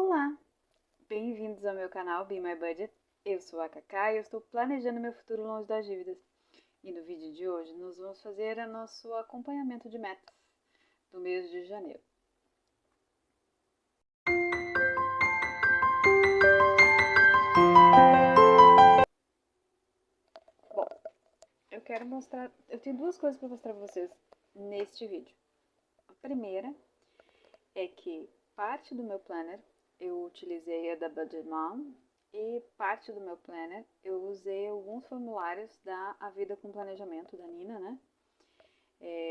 Olá, bem-vindos ao meu canal Be My Budget. Eu sou a Cacá e eu estou planejando meu futuro longe das dívidas. E no vídeo de hoje nós vamos fazer o nosso acompanhamento de metas do mês de janeiro. Bom, eu tenho duas coisas para mostrar para vocês neste vídeo. A primeira é que parte do meu planner eu utilizei a da Budget Mom e parte do meu planner eu usei alguns formulários da A Vida com Planejamento, da Nina, né?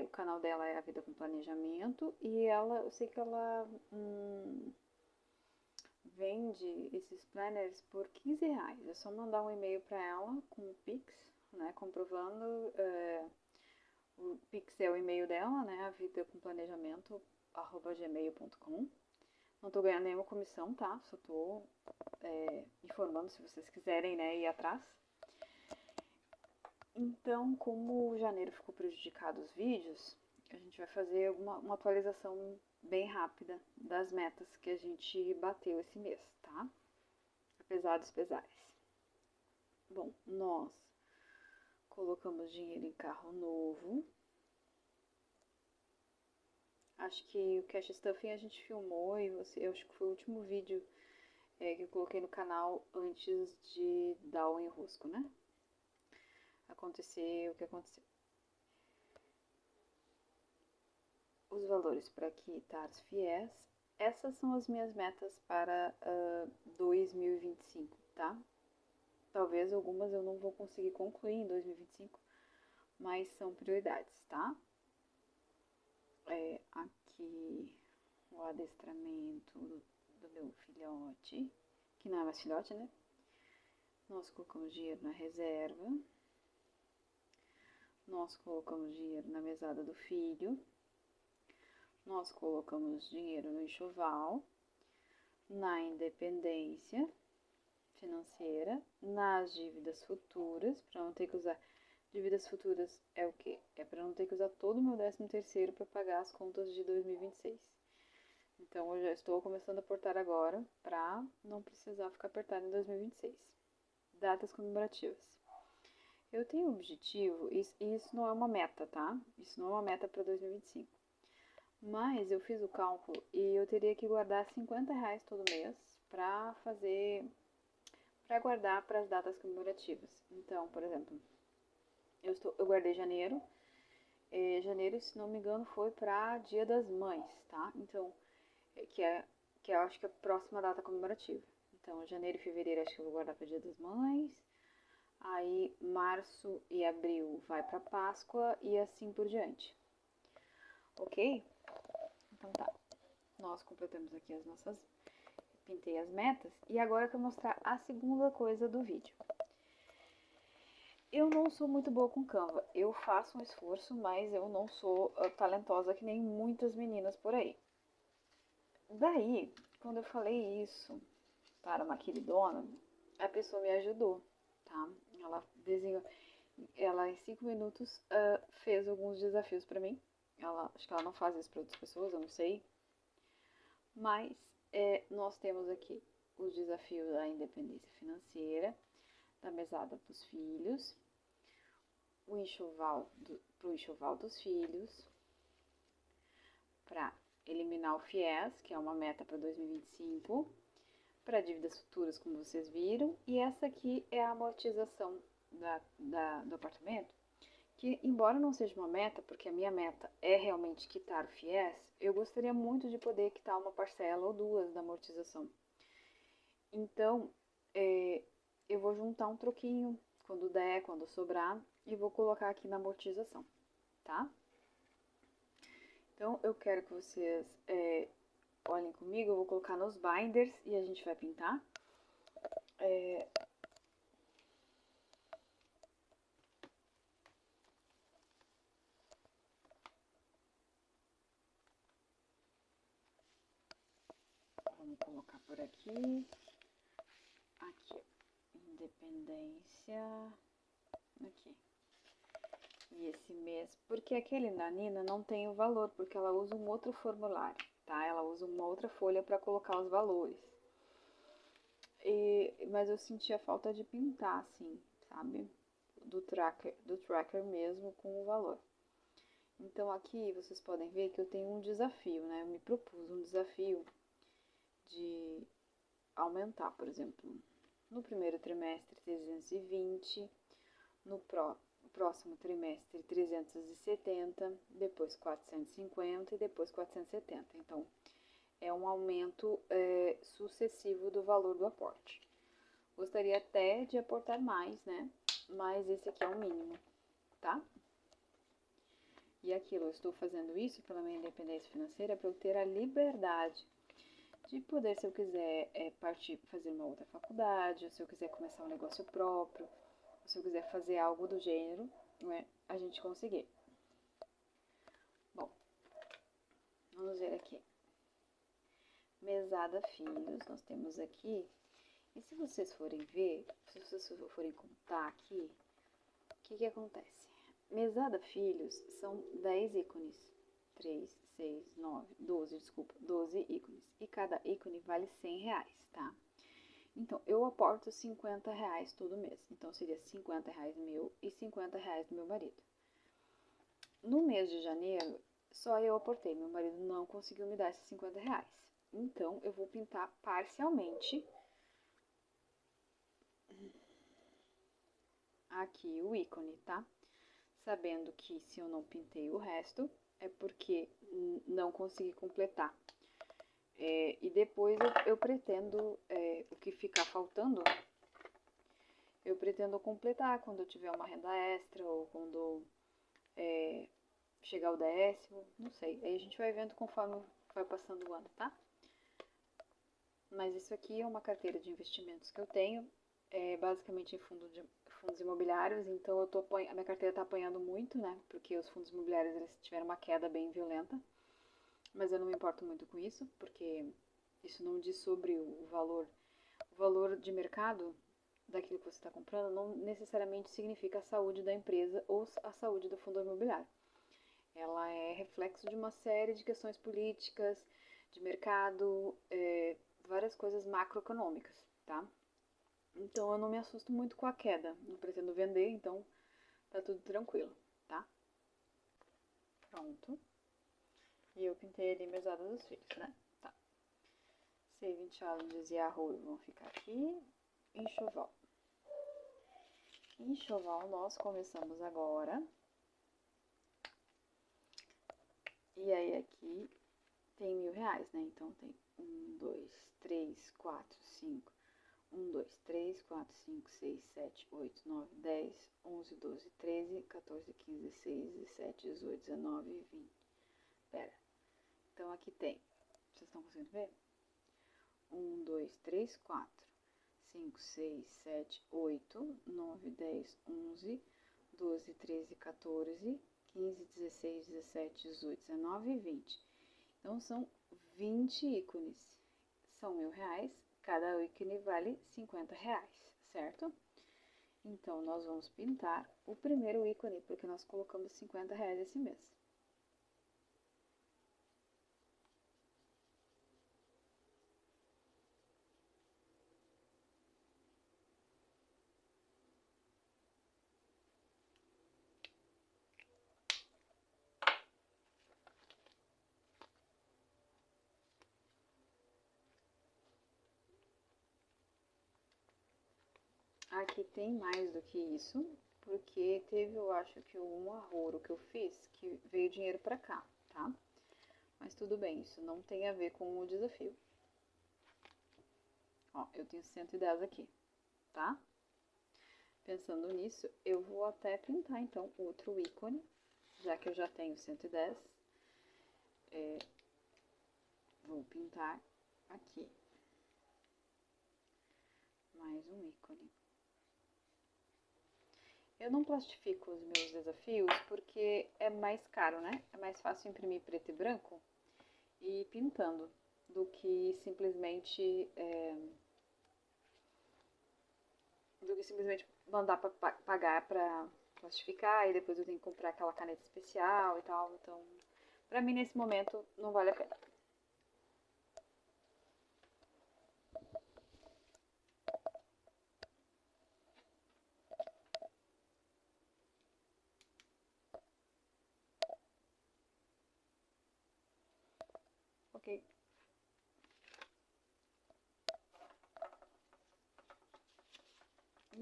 O canal dela é A Vida com Planejamento e eu sei que ela vende esses planners por R$ 15. É só mandar um e-mail para ela com o Pix, né, comprovando. O Pix é o e-mail dela, né, avidacomplanejamento@gmail.com. Não tô ganhando nenhuma comissão, tá? Só tô informando se vocês quiserem, né, ir atrás. Então, como janeiro ficou prejudicado os vídeos, a gente vai fazer uma atualização bem rápida das metas que a gente bateu esse mês, tá? Apesar dos pesares. Bom, nós colocamos dinheiro em carro novo. Acho que o Cash Stuffing a gente filmou e eu acho que foi o último vídeo que eu coloquei no canal antes de dar o enrosco, né? Aconteceu o que aconteceu. Os valores para quitar os FIES. Essas são as minhas metas para 2025, tá? Talvez algumas eu não vou conseguir concluir em 2025, mas são prioridades, tá? Aqui o adestramento do meu filhote, que não é mais filhote, né? Nós colocamos dinheiro na reserva. Nós colocamos dinheiro na mesada do filho. Nós colocamos dinheiro no enxoval, na independência financeira, nas dívidas futuras, para não ter que usar. Dívidas futuras é o quê? É para não ter que usar todo o meu 13º para pagar as contas de 2026. Então eu já estou começando a aportar agora para não precisar ficar apertado em 2026. Datas comemorativas. Eu tenho um objetivo, e isso não é uma meta, tá? Isso não é uma meta para 2025. Mas eu fiz o cálculo e eu teria que guardar R$ 50 todo mês para guardar para as datas comemorativas. Então, por exemplo, eu guardei janeiro. Janeiro, se não me engano, foi para Dia das Mães, tá? Então, que eu acho que é a próxima data comemorativa. Então, janeiro e fevereiro acho que eu vou guardar para Dia das Mães. Aí, março e abril vai para Páscoa e assim por diante. Ok? Então tá. Nós completamos aqui as nossas... Pintei as metas. E agora eu quero mostrar a segunda coisa do vídeo. Eu não sou muito boa com Canva. Eu faço um esforço, mas eu não sou talentosa que nem muitas meninas por aí. Daí, quando eu falei isso para uma queridona, a pessoa me ajudou, tá? Ela desenhou, ela em 5 minutos fez alguns desafios para mim. Acho que ela não faz isso para outras pessoas, eu não sei. Mas nós temos aqui os desafios da independência financeira, da mesada dos filhos, o enxoval pro enxoval dos filhos, para eliminar o FIES, que é uma meta para 2025, para dívidas futuras, como vocês viram, e essa aqui é a amortização do apartamento, que embora não seja uma meta, porque a minha meta é realmente quitar o FIES, eu gostaria muito de poder quitar uma parcela ou duas da amortização. Então, eu vou juntar um troquinho quando der, quando sobrar, e vou colocar aqui na amortização, tá? Então, eu quero que vocês olhem comigo, eu vou colocar nos binders e a gente vai pintar. Vamos colocar por aqui. Aqui, independência. Aqui. E esse mês, porque aquele da Nina não tem o valor, porque ela usa um outro formulário, tá? Ela usa uma outra folha para colocar os valores. Mas eu senti a falta de pintar, assim, sabe? Do tracker mesmo com o valor. Então aqui vocês podem ver que eu tenho um desafio, né? Eu me propus um desafio de aumentar, por exemplo, no primeiro trimestre 320, no próximo trimestre 370, depois 450 e depois 470. Então é um aumento sucessivo do valor do aporte. Gostaria até de aportar mais, né? Mas esse aqui é o mínimo, tá? E aquilo, eu estou fazendo isso pela minha independência financeira para eu ter a liberdade de poder, se eu quiser, partir fazer uma outra faculdade, ou se eu quiser começar um negócio próprio, ou se eu quiser fazer algo do gênero, não é? A gente conseguir. Bom, vamos ver aqui. Mesada Filhos, nós temos aqui. E se vocês forem ver, se vocês forem contar aqui, o que acontece? Mesada Filhos são 10 ícones. 3, 6, 9, 12, desculpa, 12 ícones. E cada ícone vale R$100, tá? Então, eu aporto R$50 todo mês. Então, seria R$50 meu e R$50 do meu marido. No mês de janeiro, só eu aportei. Meu marido não conseguiu me dar esses R$50. Então, eu vou pintar parcialmente aqui o ícone, tá? Sabendo que se eu não pintei o resto, é porque não consegui completar. E depois eu pretendo, o que ficar faltando, eu pretendo completar quando eu tiver uma renda extra ou quando chegar o décimo, não sei. Aí a gente vai vendo conforme vai passando o ano, tá? Mas isso aqui é uma carteira de investimentos que eu tenho, basicamente em fundos imobiliários, então a minha carteira está apanhando muito, né? Porque os fundos imobiliários eles tiveram uma queda bem violenta, mas eu não me importo muito com isso, porque isso não diz sobre o valor de mercado daquilo que você está comprando, não necessariamente significa a saúde da empresa ou a saúde do fundo imobiliário. Ela é reflexo de uma série de questões políticas, de mercado, várias coisas macroeconômicas, tá? Então eu não me assusto muito com a queda, não pretendo vender, então tá tudo tranquilo, tá? Pronto. E eu pintei ali mesada dos filhos, né? Tá. Saving Challenges e arroz vão ficar aqui. Enxoval. Enxoval nós começamos agora. E aí aqui tem R$1.000, né? Então tem 1, 2, 3, 4, 5. 1, 2, 3, 4, 5, 6, 7, 8, 9, 10, 11, 12, 13, 14, 15, 16, 17, 18, 19 e 20. Pera. Então aqui tem. Vocês estão conseguindo ver? 1, 2, 3, 4, 5, 6, 7, 8, 9, 10, 11, 12, 13, 14, 15, 16, 17, 18, 19 e 20. Então são 20 ícones. São R$1.000. Cada ícone vale R$50, certo? Então, nós vamos pintar o primeiro ícone, porque nós colocamos R$50 esse mês. Aqui tem mais do que isso, porque teve, eu acho que um arrouro que eu fiz, que veio dinheiro pra cá, tá? Mas tudo bem, isso não tem a ver com o desafio. Ó, eu tenho 110 aqui, tá? Pensando nisso, eu vou até pintar, então, outro ícone, já que eu já tenho 110. Vou pintar aqui mais um ícone. Eu não plastifico os meus desafios porque é mais caro, né? É mais fácil imprimir preto e branco e ir pintando do que simplesmente mandar para pagar para plastificar e depois eu tenho que comprar aquela caneta especial e tal. Então, para mim nesse momento não vale a pena.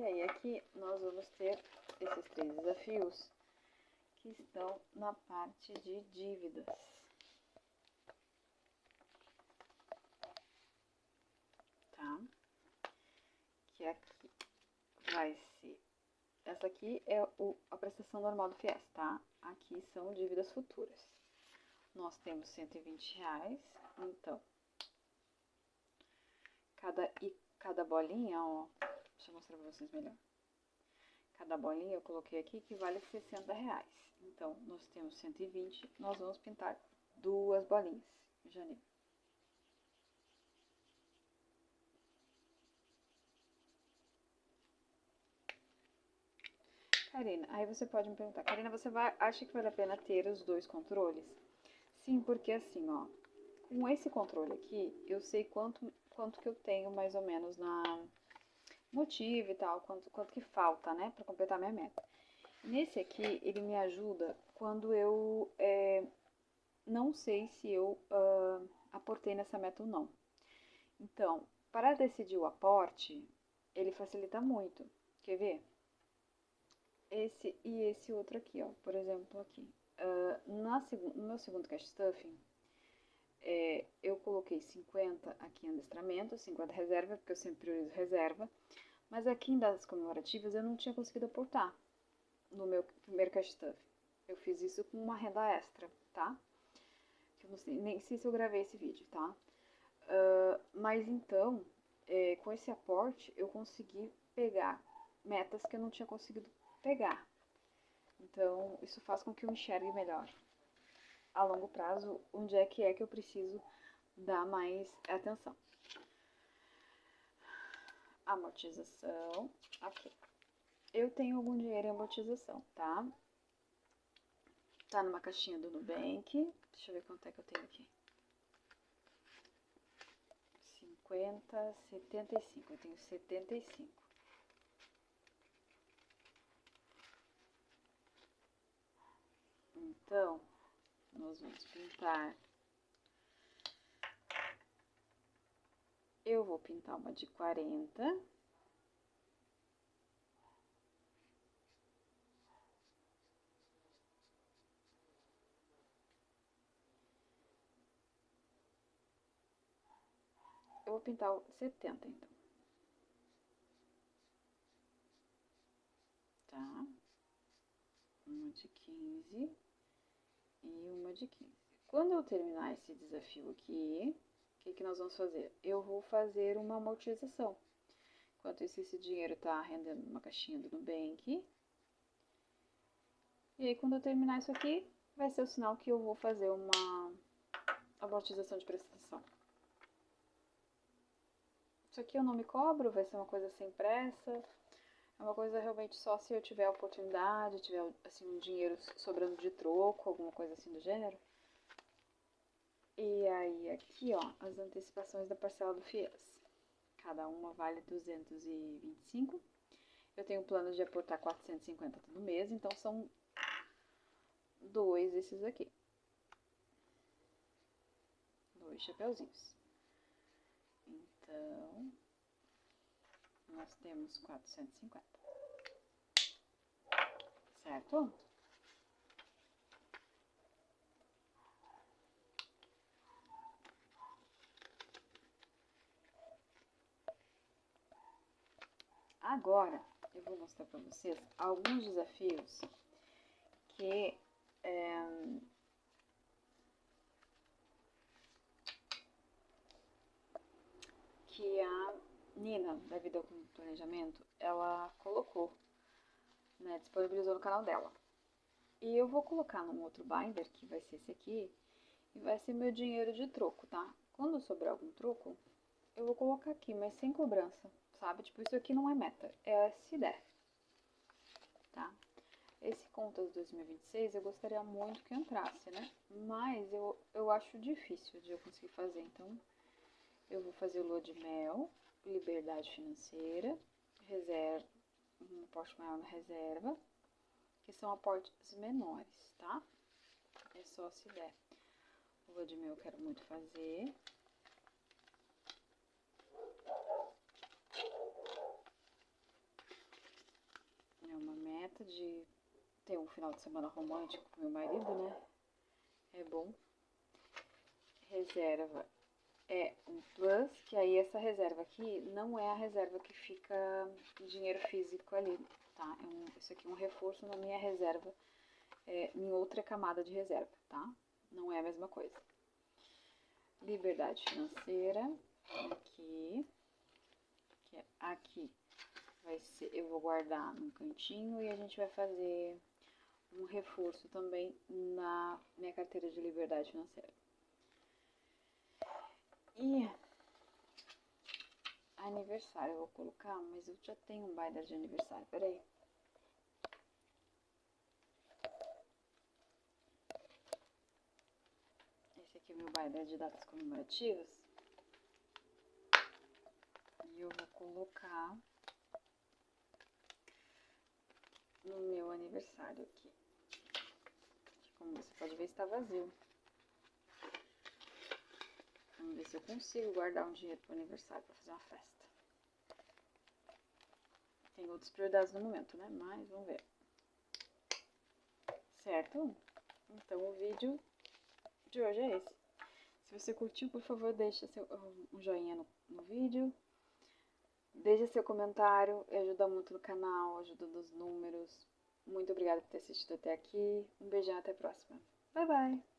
aí aqui nós vamos ter esses 3 desafios que estão na parte de dívidas. Tá? Que aqui vai ser... Essa aqui é a prestação normal do FIES, tá? Aqui são dívidas futuras. Nós temos R$120, então... Cada bolinha, ó... Deixa eu mostrar pra vocês melhor. Cada bolinha eu coloquei aqui que vale R$60. Então, nós temos 120, nós vamos pintar 2 bolinhas em janeiro. Karina, aí você pode me perguntar, Karina, você acha que vale a pena ter os 2 controles? Sim, porque assim, ó, com esse controle aqui, eu sei quanto que eu tenho mais ou menos na motivo e tal, quanto que falta, né, para completar minha meta. Nesse aqui, ele me ajuda quando eu não sei se eu aportei nessa meta ou não. Então, para decidir o aporte, ele facilita muito. Quer ver? Esse e esse outro aqui, ó. Por exemplo, aqui. No meu segundo cash stuffing, eu coloquei 50 aqui em adestramento, 50 reserva, porque eu sempre priorizo reserva. Mas aqui em datas comemorativas eu não tinha conseguido aportar no meu primeiro cash stuffing. Eu fiz isso com uma renda extra, tá? Eu não sei, nem sei se eu gravei esse vídeo, tá? Mas então, com esse aporte, eu consegui pegar metas que eu não tinha conseguido pegar. Então, isso faz com que eu enxergue melhor a longo prazo onde é que eu preciso dar mais atenção. Amortização, ok. Eu tenho algum dinheiro em amortização, tá? Tá numa caixinha do Nubank. Deixa eu ver quanto é que eu tenho aqui. 50, 75. Eu tenho 75. Então, nós vamos pintar. Eu vou pintar uma de 40. Eu vou pintar o 70, então. Tá? Uma de 15 e uma de 15. Quando eu terminar esse desafio aqui, o que nós vamos fazer? Eu vou fazer uma amortização. Enquanto isso, esse dinheiro tá rendendo numa caixinha do Nubank. E aí, quando eu terminar isso aqui, vai ser o sinal que eu vou fazer uma amortização de prestação. Isso aqui eu não me cobro, vai ser uma coisa sem pressa. É uma coisa realmente só se eu tiver a oportunidade, tiver assim, um dinheiro sobrando de troco, alguma coisa assim do gênero. E aí aqui, ó, as antecipações da parcela do FIES. Cada uma vale 225. Eu tenho plano de aportar 450 todo mês, então são 2 esses aqui. 2 chapeuzinhos. Então, nós temos 450. Certo? Agora, eu vou mostrar para vocês alguns desafios que a Nina, da Vida com Planejamento, ela colocou, né, disponibilizou no canal dela. E eu vou colocar num outro binder, que vai ser esse aqui, e vai ser meu dinheiro de troco, tá? Quando sobrar algum troco, eu vou colocar aqui, mas sem cobrança, sabe? Tipo, isso aqui não é meta, é se der, tá? Esse Contas 2026 eu gostaria muito que entrasse, né? Mas eu acho difícil de eu conseguir fazer, então eu vou fazer o lua de mel, liberdade financeira, reserva, um aporte maior na reserva, que são aportes menores, tá? É só se der. O lua de mel eu quero muito fazer. final de semana romântico com meu marido, né? É bom. Reserva é um plus, que aí essa reserva aqui não é a reserva que fica em dinheiro físico ali, tá? Isso aqui é um reforço na minha reserva, em outra camada de reserva, tá? Não é a mesma coisa. Liberdade financeira, aqui, que é aqui. Vai ser, eu vou guardar num cantinho e a gente vai fazer um reforço também na minha carteira de liberdade financeira. E aniversário eu vou colocar, mas eu já tenho um binder de aniversário, peraí. Esse aqui é o meu binder de datas comemorativas. E eu vou colocar no meu aniversário aqui. Como você pode ver, está vazio. Vamos ver se eu consigo guardar um dinheiro para o aniversário, para fazer uma festa. Tem outras prioridades no momento, né? Mas vamos ver. Certo? Então o vídeo de hoje é esse. Se você curtiu, por favor, deixa um joinha no vídeo. Deixe seu comentário, ajuda muito no canal, ajuda nos números. Muito obrigada por ter assistido até aqui. Um beijão, até a próxima. Bye, bye!